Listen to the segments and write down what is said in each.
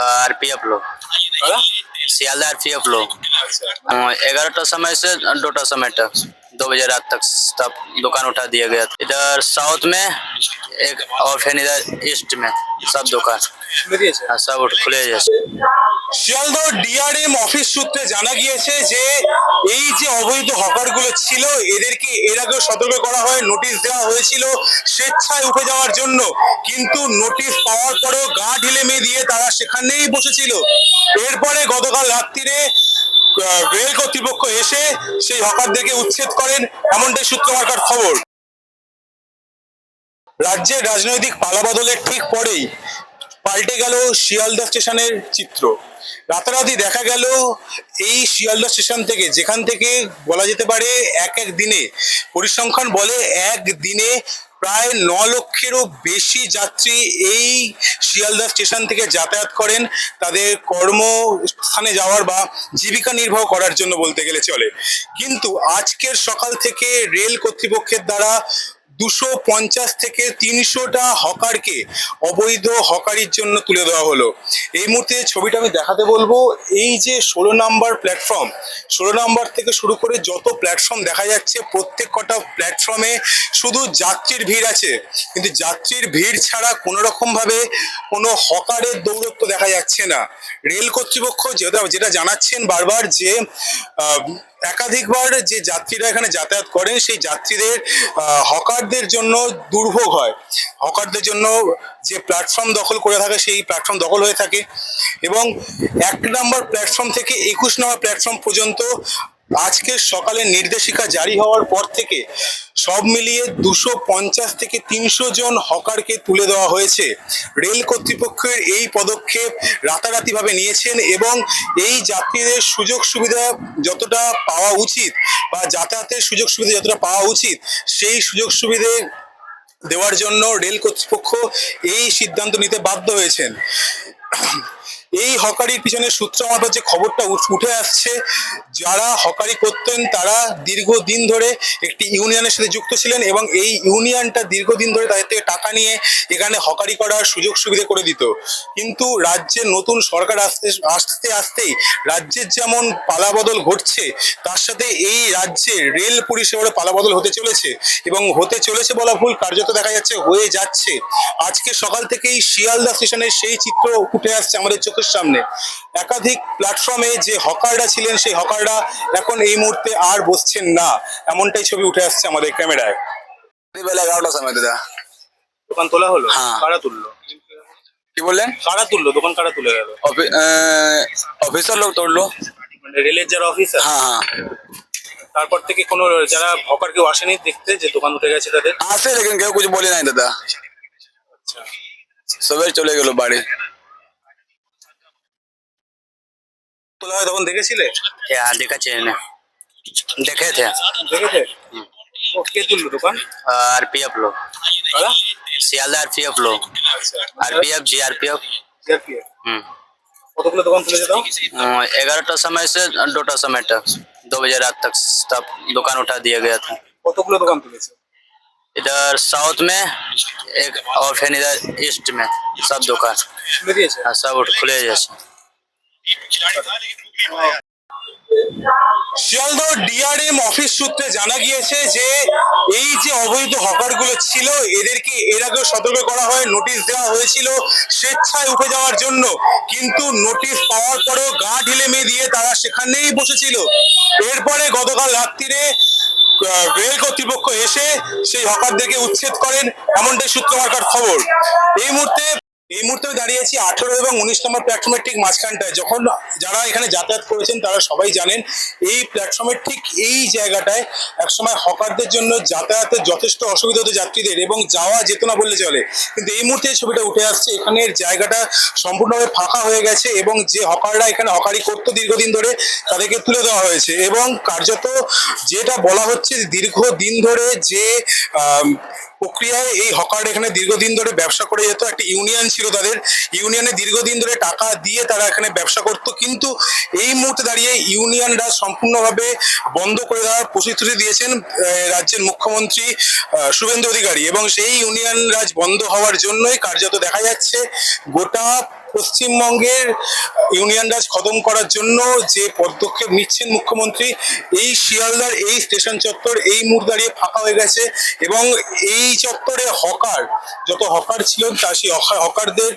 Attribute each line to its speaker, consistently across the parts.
Speaker 1: RPF लोग, Sealdah RPF लोग। 11टा समय से 2टा समय तक 2 बजे रात तक सब दुकान उठा दिया गया था। इधर साउथ में एक और फिर इधर ईस्ट में सब दुकान सब खुले जैसे।
Speaker 2: শিয়ালদহ ডিআরএম অফিস সূত্রে জানা গিয়েছে যে এই যে অবৈধ হকারগুলো ছিল এদেরকে এর আগেও সতর্ক করা হয়, নোটিশ দেওয়া হয়েছিল স্বেচ্ছায় উঠে যাওয়ার জন্য, কিন্তু নোটিশ পাওয়ার পরেও গা ঢিলে মেয়ে দিয়ে তারা সেখানেই বসেছিল। এরপরে গতকাল রাত্রিরে রেল কর্তৃপক্ষ এসে সেই হকারদেরকে উচ্ছেদ করেন, এমনটাই সূত্রমার্কার খবর। রাজ্যের রাজনৈতিক পালাবদলের ঠিক পরেই পাল্টে গেল শিয়ালদহ স্টেশনের চিত্র। রাতারাতি দেখা গেল এই শিয়ালদহ স্টেশন থেকে, যেখান থেকে বলা যেতে পারে এক দিনে পরিসংখ্যান বলে এক দিনে প্রায় 9 লক্ষেরও বেশি যাত্রী এই শিয়ালদহ স্টেশন থেকে যাতায়াত করেন তাদের কর্মস্থানে যাওয়ার বা জীবিকা নির্বাহ করার জন্য বলতে গেলে চলে। কিন্তু আজকের সকাল থেকে রেল কর্তৃপক্ষের দ্বারা 250 থেকে 300টা হকারকে অবৈধ হকারির জন্য তুলে দেওয়া হলো। এই মুহূর্তে ছবিটা আমি দেখাতে বলবো, এই যে 16 নম্বর প্ল্যাটফর্ম, 16 নম্বর থেকে শুরু করে যত প্ল্যাটফর্ম দেখা যাচ্ছে প্রত্যেক কটা প্ল্যাটফর্মে শুধু যাত্রীর ভিড় আছে, কিন্তু যাত্রীর ভিড় ছাড়া কোনো রকম ভাবে কোনো হকারের দৌরত্ব দেখা যাচ্ছে না। রেল কর্তৃপক্ষ যেটা জানাচ্ছেন বারবার যে একাধিকবার যে যাত্রীরা এখানে যাতায়াত করেন সেই যাত্রীদের হকারদের জন্য দুর্ভোগ হয়, হকারদের জন্য যে প্ল্যাটফর্ম দখল করে থাকে সেই প্ল্যাটফর্ম দখল হয়ে থাকে, এবং 1 নম্বর প্ল্যাটফর্ম থেকে 21 নম্বর প্ল্যাটফর্ম পর্যন্ত আজকে সকালে নির্দেশিকা জারি হওয়ার পর থেকে সব মিলিয়ে 250 থেকে 300 জন হকারকে তুলে দেওয়া হয়েছে। রেল কর্তৃপক্ষের এই পদক্ষেপ রাতারাতি ভাবে নিয়েছেন এবং এই যাত্রীদের সুযোগ সুবিধা যতটা পাওয়া উচিত বা যাতায়াতের সুযোগ সুবিধা যতটা পাওয়া উচিত সেই সুযোগ সুবিধে দেওয়ার জন্য রেল কর্তৃপক্ষ এই সিদ্ধান্ত নিতে বাধ্য হয়েছেন। এই হকারির পিছনে সূত্র আমাদের যে খবরটা উঠে আসছে, যারা হকারি করতেন তারা দীর্ঘদিন ধরে একটি ইউনিয়নের সাথে যুক্ত ছিলেন এবং এই ইউনিয়নটা দীর্ঘদিন ধরে তাদের থেকে টাকা নিয়ে এখানে হকারি করার সুযোগ সুবিধা করে দিত। কিন্তু রাজ্যের নতুন সরকার আসতে আসতেই রাজ্যের যেমন পালাবদল ঘটছে, তার সাথে এই রাজ্যে রেল পরিষেবার পালাবদল হতে চলেছে, এবং হতে চলেছে বলা ভুল, কার্যত দেখা যাচ্ছে হয়ে যাচ্ছে। আজকে সকাল থেকেই শিয়ালদহ স্টেশনের সেই চিত্র উঠে আসছে আমাদের চোখের সামনে। একাধিক প্ল্যাটফর্মে যে হকাররা ছিলেন সেই হকাররা এখন এই মুহূর্তে আর বসছেন না, এমনটাই ছবি উঠে আসছে আমাদের ক্যামেরায়।
Speaker 1: বেলা 11টার সময় দাদা
Speaker 2: দোকান তোলা হলো?
Speaker 1: হ্যাঁ।
Speaker 2: কারা তুললো?
Speaker 1: কি বললেন?
Speaker 2: কারা তুললো? দোকান কারা তুলে গেল?
Speaker 1: অফিসার লোক তোড়লো,
Speaker 2: মানে রেলের যারা অফিসার?
Speaker 1: হ্যাঁ হ্যাঁ।
Speaker 2: তারপর থেকে কোনো যারা হকার কেউ আসেনি দেখতে যে দোকান উঠে গেছে তাদের?
Speaker 1: আসে, লেকিন কেউ কিছু বলে নাই দাদা,
Speaker 2: আচ্ছা,
Speaker 1: সবাই চলে গেল বাড়ি।
Speaker 2: তোলা হয় তখন দেখেছিলে?
Speaker 1: হ্যাঁ দেখেছে, देखे थे।
Speaker 2: দেখেছে? ও কে তুললো দোকান?
Speaker 1: आरपीएफ लोग,
Speaker 2: কারা?
Speaker 1: सियालदह आरपीएफ लोग,
Speaker 2: আচ্ছা,
Speaker 1: आरपीएफ जीआरपीएफ।
Speaker 2: জিআরপিএফ। কতগুলো দোকান তুলেছে তাও?
Speaker 1: 11टा समय से 2टा समय तक 2 बजे रात तक सब दुकान उठा दिया गया था।
Speaker 2: কতগুলো দোকান তুলেছে?
Speaker 1: इधर साउथ में एक और फिर इधर ईस्ट में सब दुकान
Speaker 2: তুলে দিয়েছে?
Speaker 1: सब खुले जैसे।
Speaker 2: শিয়ালদহ ডিআরএম অফিস সূত্রে জানা গিয়েছে যে এই যে অবৈধ হকারগুলো ছিল এদেরকে এর আগেও সতর্ক করা হয়, নোটিশ দেওয়া হয়েছিল স্বেচ্ছায় উঠে যাওয়ার জন্য, কিন্তু নোটিশ পাওয়ার পরেও গা ঢিলে মেয়ে দিয়ে তারা সেখানেই বসেছিল। এরপরে গতকাল রাত্রিরে রেল কর্তৃপক্ষ এসে সেই হকারদেরকে উচ্ছেদ করেন, এমনটাই সূত্রমার্কার খবর। এই মুহূর্তে দাঁড়িয়েছি 18 এবং 19 নম্বর প্ল্যাটফর্মের ঠিক মাঝখানটায়। যখন যারা এখানে যাতায়াত করেছেন তারা সবাই জানেন এই প্ল্যাটফর্মের ঠিক এই জায়গাটায় একসময় হকারদের জন্য যাতায়াতের যথেষ্ট অসুবিধা হতো যাত্রীদের, এবং যাওয়া যেত না বললে চলে। কিন্তু এই মুহূর্তে ছবিটা উঠে আসছে, এখানের জায়গাটা সম্পূর্ণভাবে ফাঁকা হয়ে গেছে এবং যে হকাররা এখানে হকারি করতো দীর্ঘদিন ধরে তাদেরকে তুলে দেওয়া হয়েছে। এবং কার্যত যেটা বলা হচ্ছে দীর্ঘদিন ধরে যে প্রক্রিয়ায় এই হকার এখানে দীর্ঘদিন ধরে ব্যবসা করে যেত, একটা ইউনিয়ন ছিল তাদের, ইউনিয়নে দীর্ঘদিন ধরে টাকা দিয়ে তারা এখানে ব্যবসা করত, কিন্তু এই মুহূর্তে দাঁড়িয়ে ইউনিয়নরা সম্পূর্ণভাবে বন্ধ করে দেওয়ার প্রতিশ্রুতি দিয়েছেন রাজ্যের মুখ্যমন্ত্রী শুভেন্দু অধিকারী, এবং সেই ইউনিয়ন রাজ বন্ধ হওয়ার জন্যই কার্যত দেখা যাচ্ছে গোটা পশ্চিমবঙ্গের ইউনিয়ন রাজ খতম করার জন্য যে পদক্ষেপ নিচ্ছেন মুখ্যমন্ত্রী, এই শিয়ালদার এই স্টেশন চত্বর এই মুহূর্তে দাঁড়িয়ে ফাঁকা হয়ে গেছে এবং এই চত্বরে যত হকার ছিলেন তা সেই হকারদের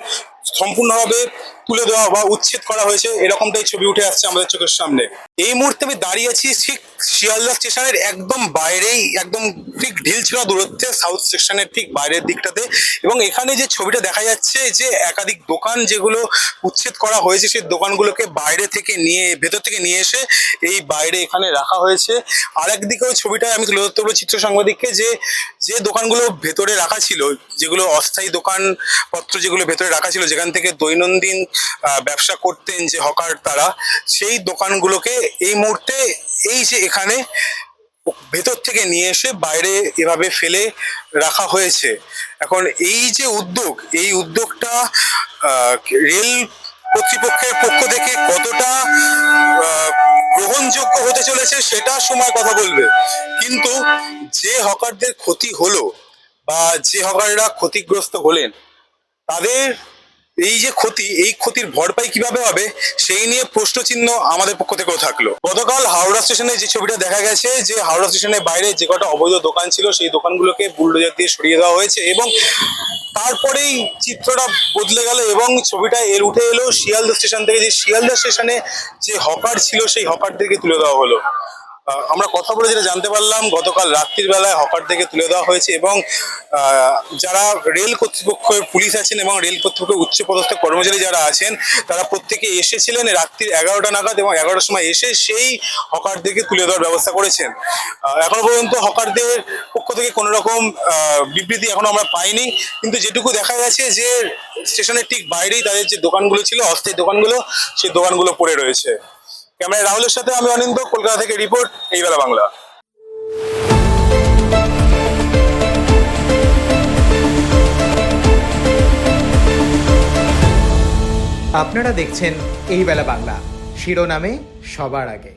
Speaker 2: সম্পূর্ণভাবে তুলে দেওয়া বা উচ্ছেদ করা হয়েছে, এরকমটাই ছবি উঠে আসছে আমাদের চোখের সামনে। এই মুহূর্তে আমি দাঁড়িয়ে আছি ঠিক শিয়ালদা স্টেশনের একদম বাইরেই, একদম ঠিক ঢিলছোড়া দূরত্বে সাউথ স্টেশনের ঠিক বাইরের দিকটাতে, এবং এখানে যে ছবিটা দেখা যাচ্ছে যে একাধিক দোকান যেগুলো উচ্ছেদ করা হয়েছে সেই দোকানগুলোকে ভেতর থেকে নিয়ে এসে এই বাইরে এখানে রাখা হয়েছে। আর একদিকেও ছবিটা আমি তুলে ধরতে বলবো চিত্র সাংবাদিককে, যে দোকানগুলো ভেতরে রাখা ছিল, যেগুলো অস্থায়ী দোকানপত্র যেগুলো ভেতরে রাখা ছিল, যেখান থেকে দৈনন্দিন ব্যবসা করতেন যে হকার তারা, সেই দোকানগুলোকে এই মুহূর্তে এই যে এখানে ভেতর থেকে নিয়ে এসে বাইরে এভাবে ফেলে রাখা হয়েছে। এখন এই যে এই উদ্যোগটা রেল কর্তৃপক্ষের পক্ষ থেকে কতটা গ্রহণযোগ্য হতে চলেছে সেটা সময় কথা বলবে, কিন্তু যে হকারদের ক্ষতি হলো বা যে হকাররা ক্ষতিগ্রস্ত হলেন তাদের এই যে এই ক্ষতির ভরপাই কিভাবে হবে সেই নিয়ে প্রশ্নচিহ্ন আমাদের পক্ষ থেকেও থাকলো। গতকাল হাওড়া স্টেশনে যে ছবিটা দেখা গেছে যে হাওড়া স্টেশনের বাইরে যে কটা অবৈধ দোকান ছিল সেই দোকানগুলোকে বুলডোজার দিয়ে সরিয়ে দেওয়া হয়েছে এবং তারপরেই চিত্রটা বদলে গেল এবং ছবিটা উঠে এলো শিয়ালদা স্টেশন থেকে, যে শিয়ালদা স্টেশনে যে হকার ছিল সেই হকারদেরকে তুলে দেওয়া হলো। আমরা কথা বলে যেটা জানতে পারলাম, গতকাল রাত্রির বেলায় হকারদেরকে তুলে দেওয়া হয়েছে এবং যারা রেল কর্তৃপক্ষের পুলিশ আছেন এবং রেল কর্তৃপক্ষের উচ্চপদস্থ কর্মচারী যারা আছেন তারা প্রত্যেকে এসেছিলেন রাত্রির 11টা নাগাদ এবং 11টার সময় এসে সেই হকারদেরকে তুলে দেওয়ার ব্যবস্থা করেছেন। এখনো পর্যন্ত হকারদের পক্ষ থেকে কোনো রকম বিবৃতি এখনো আমরা পাইনি, কিন্তু যেটুকু দেখা গেছে যে স্টেশনের ঠিক বাইরেই তাদের যে দোকানগুলো ছিল, অস্থায়ী দোকানগুলো, সেই দোকানগুলো পড়ে রয়েছে। ক্যামেরায় রাহুলের সাথে আমি অনিন্দ, কলকাতা থেকে রিপোর্ট, এই বেলা বাংলা।
Speaker 3: আপনারা দেখছেন এই বেলা বাংলা, শিরোনামে সবার আগে।